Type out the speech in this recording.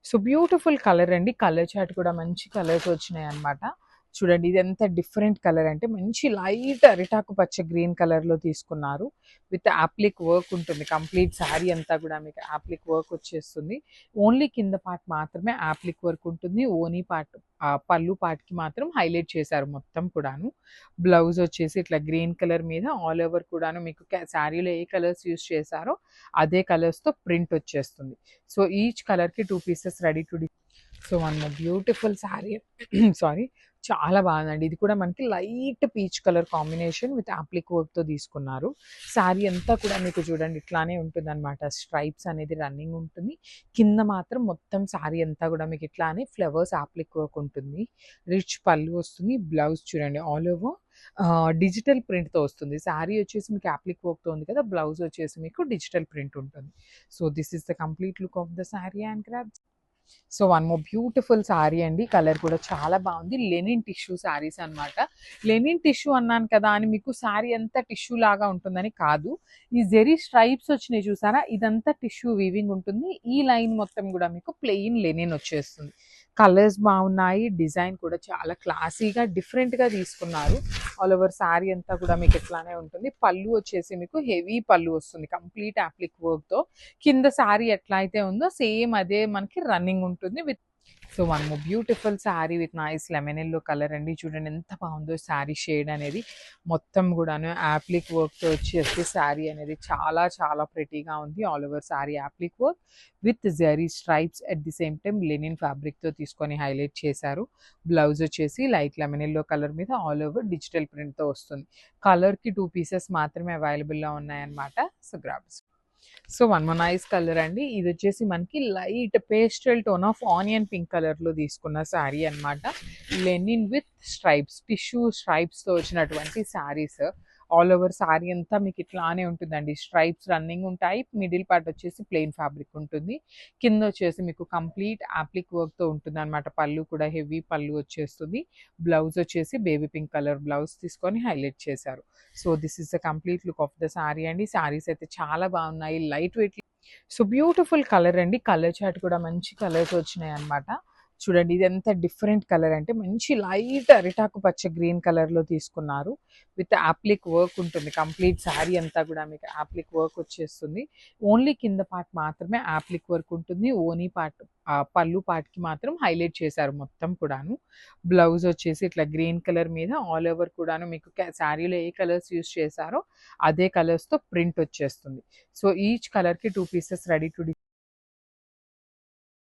So beautiful colour అండి. Colour chart కూడా మంచి కలర్స్ వచ్చినాయన్నమాట. చూడండి ఇదెంత డిఫరెంట్ కలర్ అంటే మంచి లైట్ అరిటాకు పచ్చ గ్రీన్ కలర్‌లో తీసుకున్నారు. విత్ యాప్లిక్ వర్క్ ఉంటుంది. కంప్లీట్ శారీ అంతా కూడా మీకు యాప్లిక్ వర్క్ వచ్చేస్తుంది. ఓన్లీ కింద పార్ట్ మాత్రమే యాప్లిక్ వర్క్ ఉంటుంది. ఓనీ పార్ట్ పళ్ళు పార్ట్‌కి మాత్రం హైలైట్ చేశారు మొత్తం కూడాను. బ్లౌజ్ వచ్చేసి ఇట్లా గ్రీన్ కలర్ మీద ఆల్ ఓవర్ కూడాను మీకు శారీలో ఏ కలర్స్ యూజ్ చేశారో అదే కలర్స్‌తో ప్రింట్ వచ్చేస్తుంది. సో ఈచ్ కలర్‌కి 2 pieces ready to so one more beautiful sari sorry చాలా బాగుందండి. ఇది కూడా మనకి light peach colour combination with appliqué వర్క్‌తో తీసుకున్నారు. శారీ అంతా కూడా మీకు చూడండి ఇట్లానే ఉంటుందన్నమాట. స్ట్రైప్స్ అనేది రన్నింగ్ ఉంటుంది. కింద మాత్రం మొత్తం శారీ అంతా కూడా మీకు ఇట్లానే ఫ్లవర్స్ యాప్లిక్ వర్క్ ఉంటుంది. రిచ్ పళ్ళు వస్తుంది. బ్లౌజ్ చూడండి ఆల్ ఓవర్ డిజిటల్ ప్రింట్‌తో వస్తుంది. శారీ వచ్చేసి మీకు యాప్లిక్ వర్క్‌తో ఉంది కదా! బ్లౌజ్ వచ్చేసి మీకు డిజిటల్ ప్రింట్ ఉంటుంది. So this is the complete look of the sari and grab. So one more beautiful sari అండి. కలర్ కూడా చాలా బాగుంది. లెనిన్ టిష్యూ శారీస్ అన్నమాట. లెనిన్ టిష్యూ అన్నాను కదా అని మీకు శారీ అంతా టిష్యూ లాగా ఉంటుందని కాదు. ఈ జెరీ స్ట్రైప్స్ వచ్చినాయి చూసారా? ఇదంతా టిష్యూ వీవింగ్ ఉంటుంది. ఈ లైన్ మొత్తం కూడా మీకు ప్లెయిన్ లెనిన్ వచ్చేస్తుంది. కలర్స్ బాగున్నాయి. డిజైన్ కూడా చాలా క్లాసీగా డిఫరెంట్‌గా తీసుకున్నారు. ఆల్ ఓవర్ శారీ అంతా కూడా మీకు ఇట్లానే ఉంటుంది. పళ్ళు వచ్చేసి మీకు హెవీ పళ్ళు వస్తుంది. కంప్లీట్ యాప్లిక్ వర్క్‌తో. కింద శారీ ఎట్లా అయితే ఉందో సేమ్ అదే మనకి రన్నింగ్ ఉంటుంది with so one more beautiful sari with nice lemon yellow colour అండి. చూడండి ఎంత బాగుందో శారీ షేడ్ అనేది. మొత్తం కూడాను యాప్లిక్ వర్క్‌తో వచ్చేసి శారీ అనేది చాలా చాలా ప్రెటీగా ఉంది. All over sari applique work with zari stripes at the same time linen ఫ్యాబ్రిక్‌తో తీసుకొని హైలైట్ చేశారు. బ్లౌజ్ వచ్చేసి లైట్ లెమన్ ఎల్లో కలర్ మీద ఆల్ ఓవర్ డిజిటల్ ప్రింట్‌తో వస్తుంది. కలర్‌కి 2 పీసెస్ మాత్రమే అవైలబుల్‌లో ఉన్నాయన్నమాట. So grabs. So one more nice colour అండి. ఇది వచ్చేసి మనకి light pastel tone of onion pink కలర్‌లో తీసుకున్న శారీ అన్నమాట. లెనిన్ విత్ స్ట్రైప్స్ టిష్యూ స్ట్రైప్స్‌తో వచ్చినటువంటి శారీస్. ఆల్ ఓవర్ శారీ అంతా మీకు ఇట్లానే ఉంటుందండి. స్ట్రైప్స్ రన్నింగ్ ఉంటాయి. మిడిల్ పార్ట్ వచ్చేసి ప్లెయిన్ ఫ్యాబ్రిక్ ఉంటుంది. కింద వచ్చేసి మీకు కంప్లీట్ యాప్లిక్ వర్క్‌తో ఉంటుందన్నమాట. పళ్ళు కూడా హెవీ పళ్ళు వచ్చేస్తుంది. బ్లౌజ్ వచ్చేసి బేబీ పింక్ కలర్ బ్లౌజ్ తీసుకొని హైలైట్ చేశారు. So this is the complete look of the sari అండి. శారీస్ అయితే చాలా బాగున్నాయి. Light weight so beautiful colour అండి. కలర్ చార్ట్ కూడా మంచి కలర్స్ వచ్చినాయి అన్నమాట. చూడండి ఇది ఎంత డిఫరెంట్ కలర్ అంటే మంచి లైట్ అరిటాకు పచ్చ గ్రీన్ కలర్‌లో తీసుకున్నారు. విత్ యాప్లిక్ వర్క్ ఉంటుంది. కంప్లీట్ శారీ అంతా కూడా మీకు యాప్లిక్ వర్క్ వచ్చేస్తుంది. ఓన్లీ కింద పార్ట్ మాత్రమే యాప్లిక్ వర్క్ ఉంటుంది. ఓనీ పార్ట్ పళ్ళు పార్ట్‌కి మాత్రం హైలైట్ చేశారు మొత్తం కూడాను. బ్లౌజ్ వచ్చేసి ఇట్లా గ్రీన్ కలర్ మీద ఆల్ ఓవర్ కూడాను మీకు శారీలో ఏ కలర్స్ యూజ్ చేశారో అదే కలర్స్‌తో ప్రింట్ వచ్చేస్తుంది. సో ఈచ్ కలర్‌కి 2 పీసెస్ రెడీ టు